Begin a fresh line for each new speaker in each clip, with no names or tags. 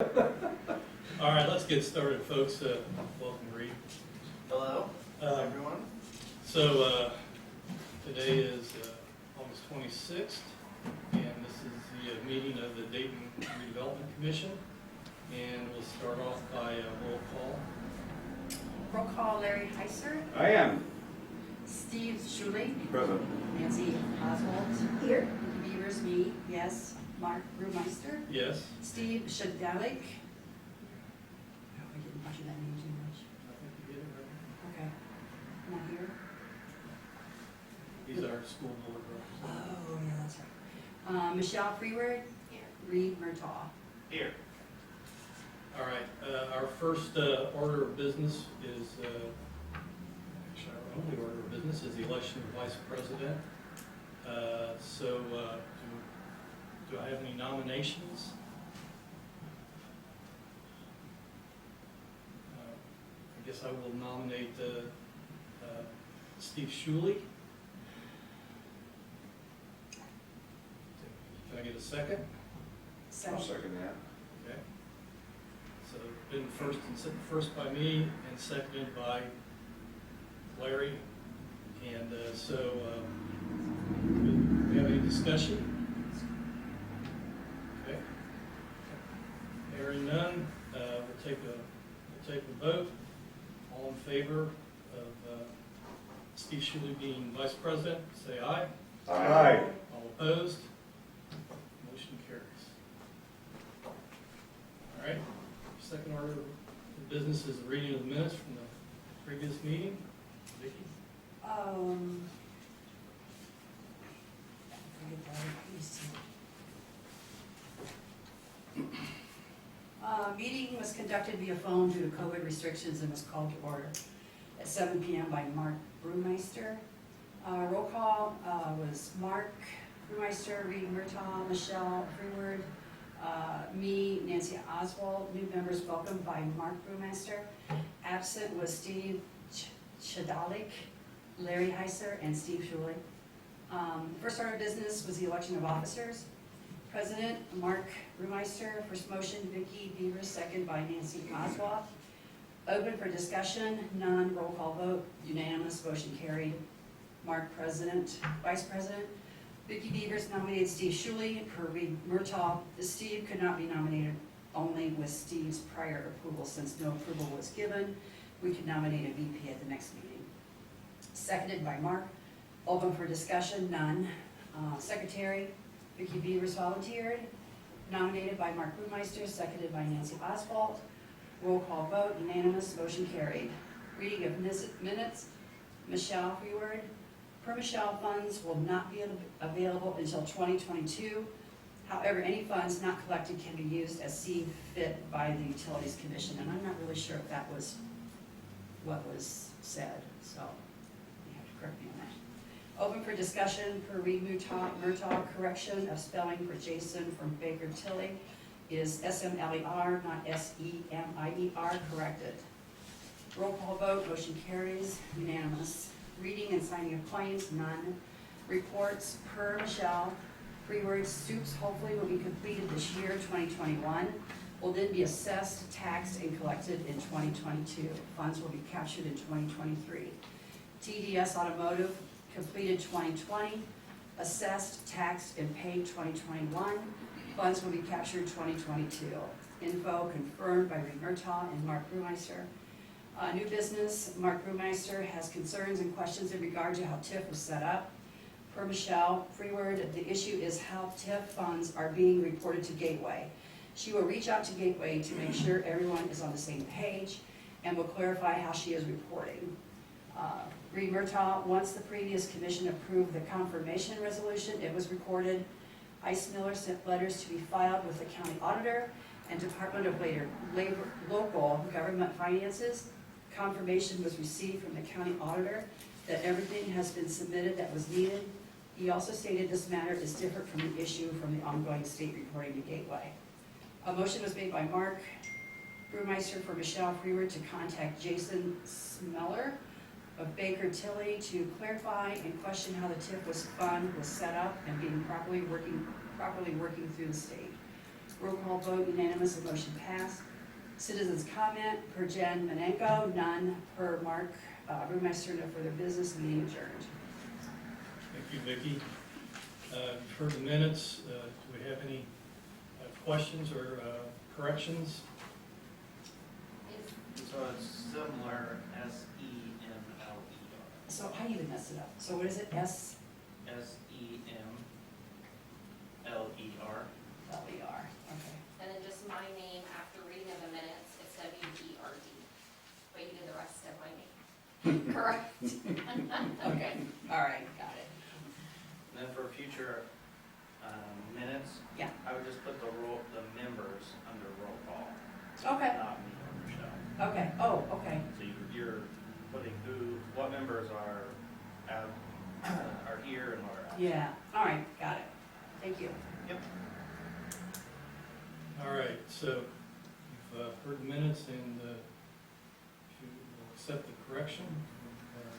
All right, let's get started, folks. Welcome, Reed.
Hello, everyone.
So today is August 26th, and this is the meeting of the Dayton Redevelopment Commission. And we'll start off by a roll call.
Roll call, Larry Heiser.
I am.
Steve Schuley.
Present.
Nancy Oswald. Here. Beavers, me, yes. Mark Brewmeister.
Yes.
Steve Shadalik. Oh, I didn't butcher that name too much.
I think you get it right.
Okay. Not here.
He's our school board representative.
Oh, yeah, that's right. Michelle Freeward. Here. Reed Murtaugh.
Here.
All right, our first order of business is, actually our only order of business is the election of vice president. Do I have any nominations? I guess I will nominate Steve Schuley. Can I get a second?
I'll second that.
Okay. So been first by me and seconded by Larry. And do we have any discussion? Okay. Hearing none, we'll take a vote. All in favor of Steve Schuley being vice president, say aye.
Aye.
All opposed? Motion carries. All right. Second order of business is the reading of the minutes from the previous meeting. Vicki?
Meeting was conducted via phone due to COVID restrictions and was called to order at 7 p.m. by Mark Brewmeister. Roll call was Mark Brewmeister, Reed Murtaugh, Michelle Freeward, me, Nancy Oswald. New members welcomed by Mark Brewmeister. Absent was Steve Shadalik, Larry Heiser, and Steve Schuley. First order of business was the election of officers. President, Mark Brewmeister. First motion, Vicki Beaver. Second by Nancy Oswald. Open for discussion, none. Roll call vote, unanimous, motion carried. Mark President, Vice President. Vicki Beavers nominated Steve Schuley per Reed Murtaugh. Steve could not be nominated only with Steve's prior approval. Since no approval was given, we could nominate a VP at the next meeting. Seconded by Mark. Open for discussion, none. Secretary, Vicki Beavers volunteered. Nominated by Mark Brewmeister, seconded by Nancy Oswald. Roll call vote, unanimous, motion carried. Reading of minutes, Michelle Freeward. Per Michelle, funds will not be available until 2022. However, any funds not collected can be used as seen fit by the Utilities Commission, and I'm not really sure if that was what was said, so you have to correct me on that. Open for discussion per Reed Murtaugh, correction of spelling for Jason from Baker Tilly is SMLER, not SEMIER, corrected. Roll call vote, motion carries, unanimous. Reading and signing of claims, none. Reports per Michelle Freeward. Soups hopefully will be completed this year, 2021. Will then be assessed, taxed, and collected in 2022. Funds will be captured in 2023. TDS Automotive completed 2020. Assessed, taxed, and paid 2021. Funds will be captured 2022. Info confirmed by Reed Murtaugh and Mark Brewmeister. New business, Mark Brewmeister has concerns and questions in regard to how TIF was set up. Per Michelle Freeward, the issue is how TIF funds are being reported to Gateway. She will reach out to Gateway to make sure everyone is on the same page and will clarify how she is reporting. Reed Murtaugh, once the previous commission approved the confirmation resolution, it was recorded. Ice Miller sent letters to be filed with the county auditor and Department of Local Government Finances. Confirmation was received from the county auditor that everything has been submitted that was needed. He also stated this matter is different from the issue from the ongoing state reporting to Gateway. A motion was made by Mark Brewmeister for Michelle Freeward to contact Jason Smeller of Baker Tilly to clarify and question how the TIF fund was set up and being properly working through the state. Roll call vote unanimous, the motion passed. Citizens comment per Jen Menenko, none per Mark Brewmeister, no further business, meeting adjourned.
Thank you, Vicki. You've heard the minutes. Do we have any questions or corrections?
So it's similar, S-E-M-L-E-R.
So I even messed it up. So what is it? S
S-E-M-L-E-R.
L-E-R, okay.
And then just my name after reading of the minutes, it's W-E-R-D. But you did the rest of my name. Correct.
Okay, all right, got it.
And then for future minutes,
Yeah.
I would just put the members under roll call,
Okay,
not me or Michelle.
okay, oh, okay,
So you're putting what members are here and what are absent.
yeah, all right, got it. Thank you.
Yep.
All right, so you've heard the minutes, and if you will accept the correction of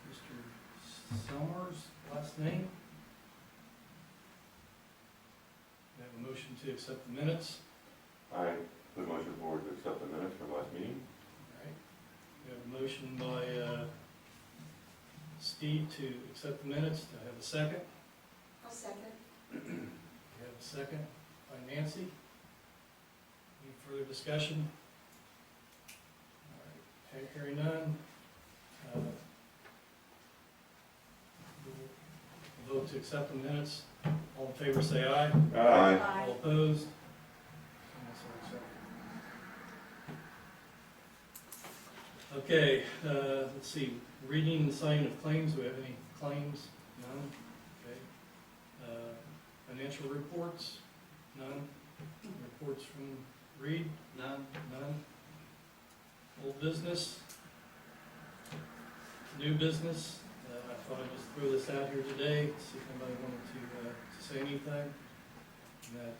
Mr. Selmer's last name. We have a motion to accept the minutes.
I put motion forward to accept the minutes for last meeting.
All right. We have a motion by Steve to accept the minutes. Do I have a second?
I'll second.
We have a second by Nancy. Any further discussion? All right, hearing none. We'll vote to accept the minutes. All in favor say aye.
Aye.
All opposed? Okay, let's see, reading and signing of claims. Do we have any claims? None? Okay. Financial reports? None? Reports from Reed?
None?
None? Old business? New business? I thought I'd just throw this out here today, see if anybody wanted to say anything. And that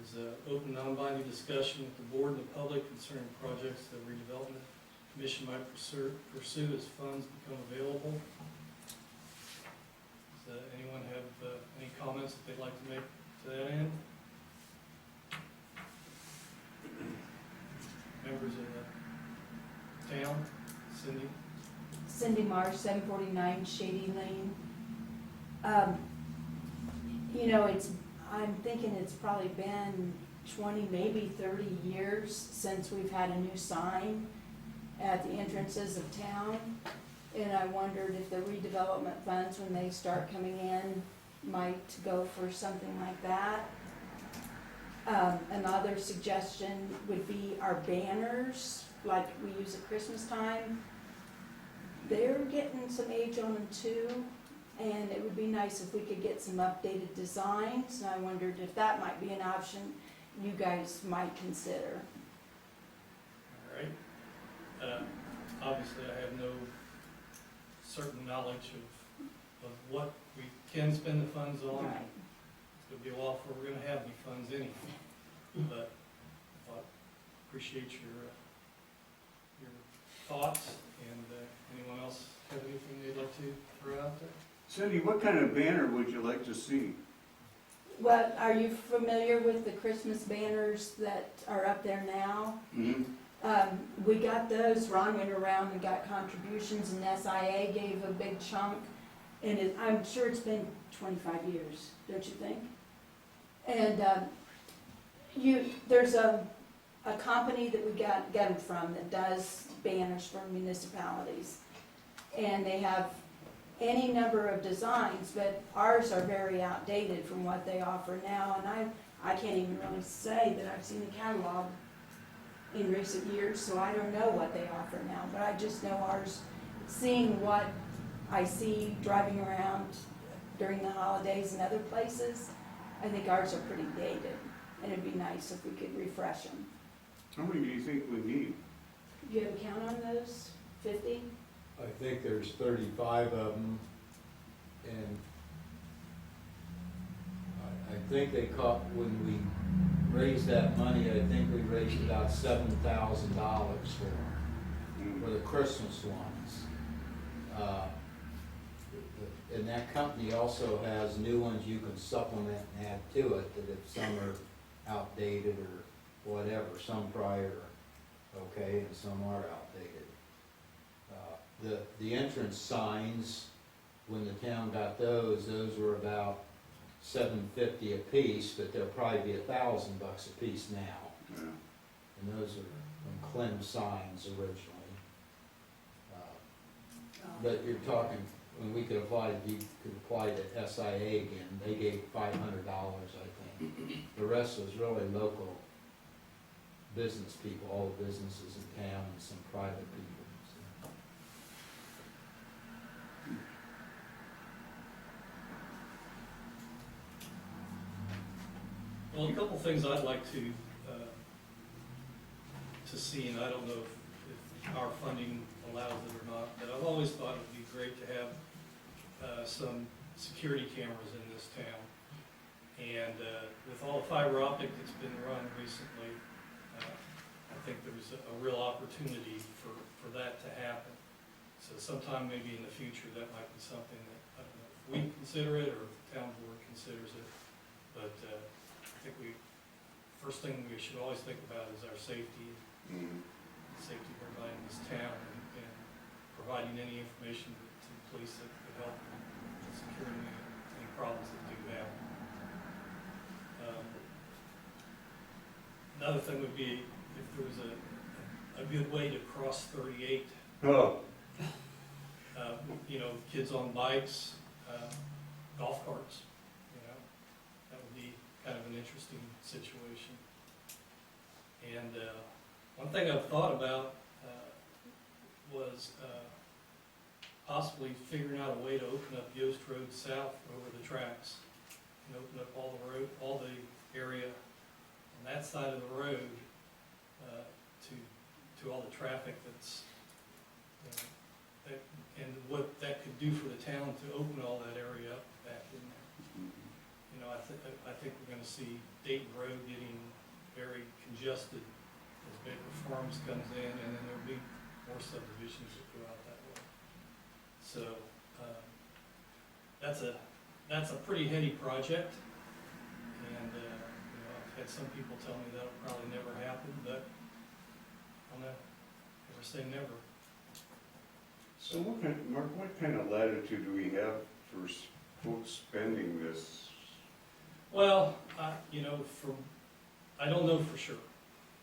is open, non-binding discussion with the board and the public concerning projects the redevelopment commission might pursue as funds become available. Does anyone have any comments that they'd like to make to that end? Members of the town? Cindy?
Cindy Marsh, 749 Shady Lane. You know, I'm thinking it's probably been 20, maybe 30 years since we've had a new sign at the entrances of town. And I wondered if the redevelopment funds, when they start coming in, might go for something like that. Another suggestion would be our banners, like we use at Christmas time. They're getting some age on them too, and it would be nice if we could get some updated designs, and I wondered if that might be an option you guys might consider.
All right. Obviously, I have no certain knowledge of what we can spend the funds on.
Right.
It's going to be a while before we're going to have any funds anyway. But I appreciate your thoughts, and anyone else have anything they'd like to throw out there?
Cindy, what kind of banner would you like to see?
Well, are you familiar with the Christmas banners that are up there now?
Mm-hmm.
We got those, Ron went around and got contributions, and SIA gave a big chunk, and I'm sure it's been 25 years, don't you think? And there's a company that we got them from that does banners for municipalities, and they have any number of designs, but ours are very outdated from what they offer now, and I can't even really say that I've seen the catalog in recent years, so I don't know what they offer now, but I just know ours, seeing what I see driving around during the holidays and other places, I think ours are pretty dated, and it'd be nice if we could refresh them.
How many do you think we need?
Do you have a count on those? 50?
I think there's 35 of them, and I think they caught, when we raised that money, I think we raised about $7,000 for them, for the Christmas ones. And that company also has new ones you can supplement and add to it, that if some are outdated or whatever, some probably are okay and some are outdated. The entrance signs, when the town got those were about $750 a piece, but they'll probably be $1,000 a piece now.
Yeah.
And those are from Clem signs originally. But you're talking, when we could apply, you could apply to SIA again, they gave $500, I think. The rest was really local business people, all the businesses in town and some private people. So.
Well, a couple things I'd like to see, and I don't know if our funding allows it or not, but I've always thought it'd be great to have some security cameras in this town. And with all the fiber optic that's been run recently, I think there's a real opportunity for that to happen. So sometime maybe in the future, that might be something that, I don't know if we consider it or if the town board considers it. But I think first thing we should always think about is our safety, safety of everybody in this town, and providing any information to the police that could help in securing any problems that do happen. Another thing would be if there was a good way to cross 38,
Oh,
you know, kids on bikes, golf carts, you know, that would be kind of an interesting situation. And one thing I've thought about was possibly figuring out a way to open up Yost Road South over the tracks and open up all the area on that side of the road to all the traffic that's, and what that could do for the town to open all that area up back in there. You know, I think we're gonna see Dayton Road getting very congested as Baker Farms comes in, and then there'll be more subdivisions that go out that way. So, that's a pretty heady project, and, you know, I've had some people tell me that'll probably never happen, but I don't know, never say never.
so Mark, what kind of latitude do we have for folks spending this?
Well, you know, I don't know for sure,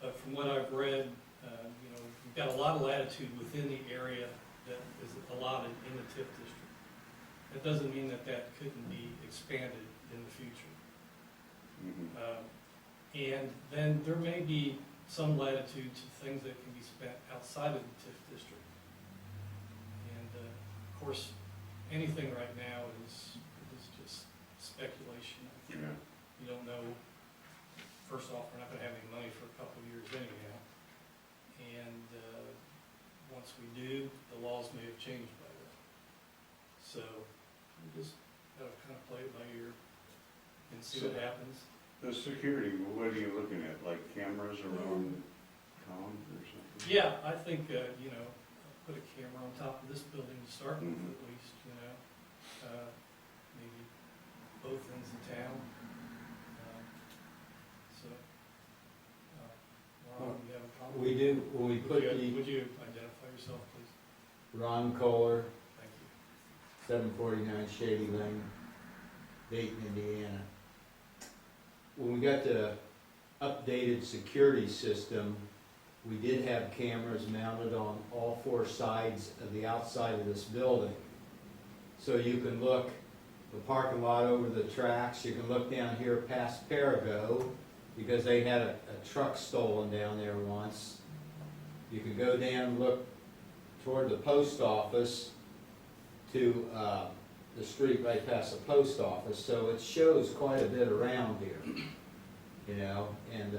but from what I've read, you know, we've got a lot of latitude within the area that is allotted in the TIF district. That doesn't mean that couldn't be expanded in the future. And then there may be some latitude to things that can be spent outside of the TIF district. And of course, anything right now is just speculation.
Yeah.
You don't know. First off, we're not going to have any money for a couple of years anyhow. And once we do, the laws may have changed by then. So we just got to kind of play it by ear and see what happens.
The security, what are you looking at, like cameras around town or something?
Yeah, I think, you know, put a camera on top of this building to start with at least, you know. Maybe both ends of town. Ron, you have a comment?
We do, when we put
Would you identify yourself, please?
Ron Kohler,
Thank you.
749 Shady Lane, Dayton, Indiana. When we got the updated security system, we did have cameras mounted on all four sides of the outside of this building. So you can look the parking lot over the tracks, you can look down here past Perigo, because they had a truck stolen down there once. You can go down and look toward the post office to the street right past the post office, so it shows quite a bit around here, you know, and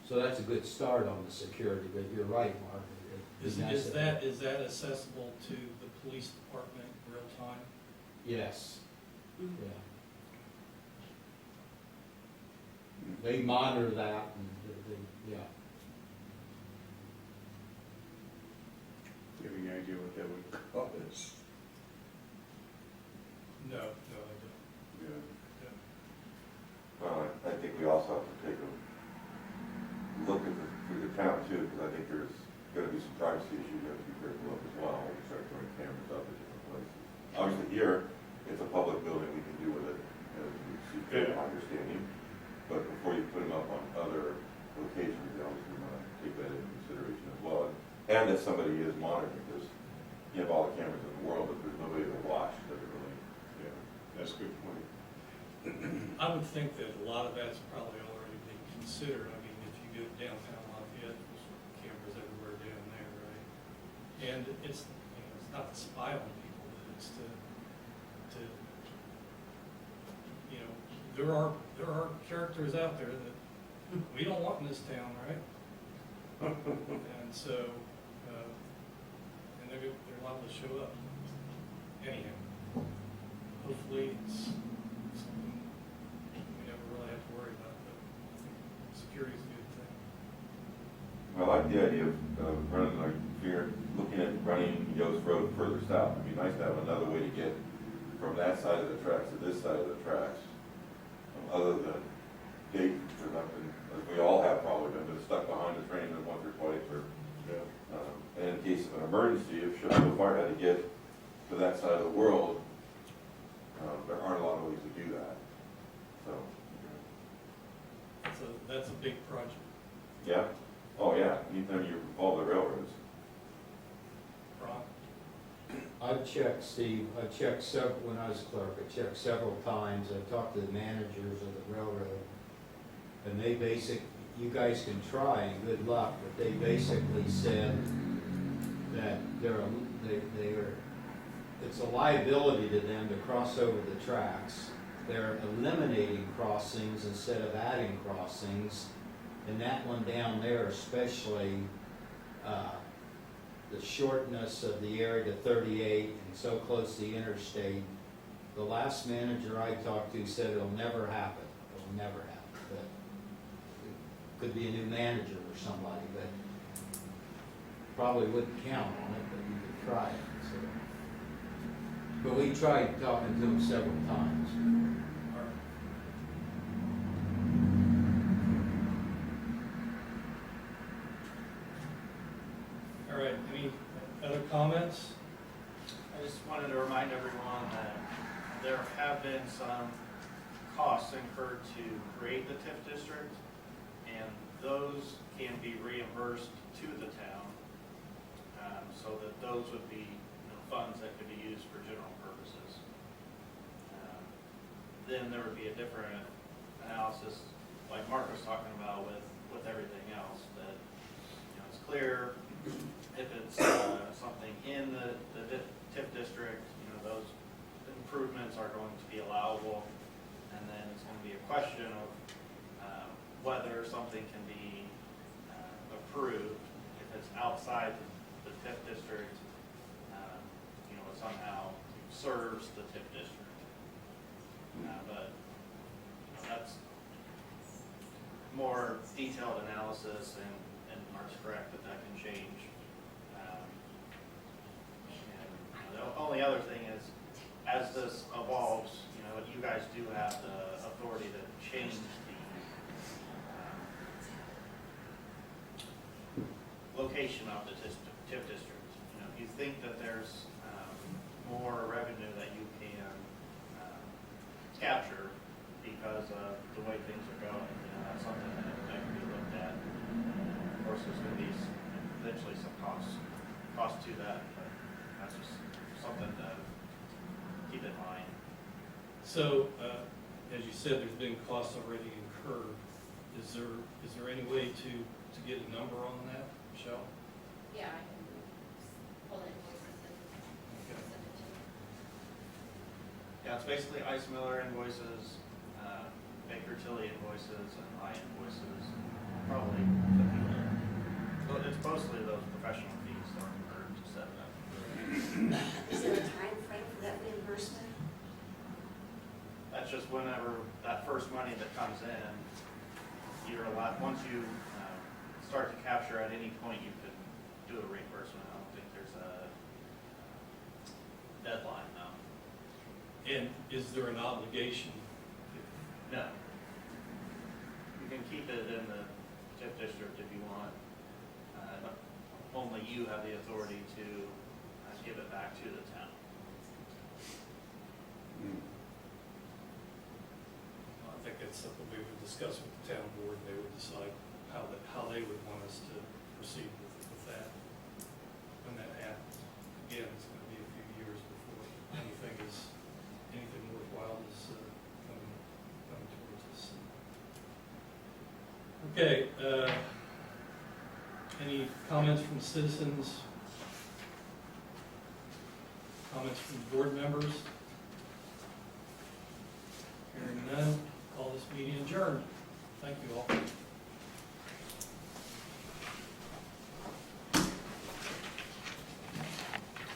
so that's a good start on the security, but you're right, Mark.
Is that accessible to the police department in real time?
Yes, yeah. They monitor that, and yeah.
Do you have any idea what that would cost?
No, I don't.
Yeah.
Well, I think we also have to take a town too, because I think there's gonna be some privacy issues you have to be careful of as well, when you start throwing cameras up at different places. Obviously here, it's a public building, we can do with it, as we see fit, my understanding. But before you put them up on other locations, you obviously want to take that into consideration as well. And that somebody is monitoring, because you have all the cameras in the world, but there's nobody to watch, does it really?
Yeah, that's a good point.
I would think that a lot of that's probably already been considered. I mean, if you go downtown Lafayette, there's cameras everywhere down there, right? And it's, you know, it's not to spy on people, but it's to, you know, there are characters out there that we don't want in this town, right? And so, and they're liable to show up. Anyhow, hopefully it's something we never really have to worry about, but I think security is a good thing.
Well, I like the idea of running, like, if you're looking at running Yost Road further south, it'd be nice to have another way to get from that side of the tracks to this side of the tracks, other than Dayton, because I've been, as we all have probably been stuck behind the train once or twice, or, and in case of an emergency, if Chicago Fire had to get to that side of the world, there aren't a lot of ways to do that, so.
That's a big project.
Yeah, oh yeah, anytime you involve the railroads.
Ron?
I've checked, Steve, when I was clerk, I checked several times, I talked to the managers of the railroad, and they you guys can try, and good luck, but they basically said that it's a liability to them to cross over the tracks. They're eliminating crossings instead of adding crossings, and that one down there especially, the shortness of the area to 38 and so close to the interstate. The last manager I talked to said it'll never happen. It'll never happen. But it could be a new manager or somebody, but probably wouldn't count on it, but you could try it. So. But we tried talking to him several times.
All right, any other comments?
I just wanted to remind everyone that there have been some costs incurred to create the TIF district, and those can be reimbursed to the town, so that those would be funds that could be used for general purposes. Then there would be a different analysis, like Mark was talking about with everything else, that it's clear if it's something in the TIF district, those improvements are going to be allowable, and then it's going to be a question of whether something can be approved if it's outside the TIF district, it somehow serves the TIF district. But that's more detailed analysis, and Mark's correct that can change. And the only other thing is, as this evolves, you guys do have the authority to change the location of the TIF district. If you think that there's more revenue that you can capture because of the way things are going, that's something that can be looked at. Of course, there's going to be eventually some cost to that, but that's just something to keep in mind.
So, as you said, there's been costs already incurred. Is there any way to get a number on that, Michelle?
Yeah, I can pull invoices and
Okay.
send it to you.
Yeah, it's basically Ice Miller invoices, Baker Tilly invoices, and my invoices, probably but it's mostly those professional fees that are incurred to set it up.
Is there a time frame for that reimbursement?
That's just whenever that first money that comes in, you're allowed, once you start to capture at any point, you can do a reimbursement. I don't think there's a deadline, no.
And is there an obligation?
No. You can keep it in the TIF district if you want. you have the authority to give it back to the town.
I think that's something we would discuss with the town board, they would decide how they would want us to proceed with that. When that happens, again, it's gonna be a few years before anything worthwhile is coming towards us. Okay, any comments from citizens? Comments from board members? Hearing none, call this meeting adjourned. Thank you all.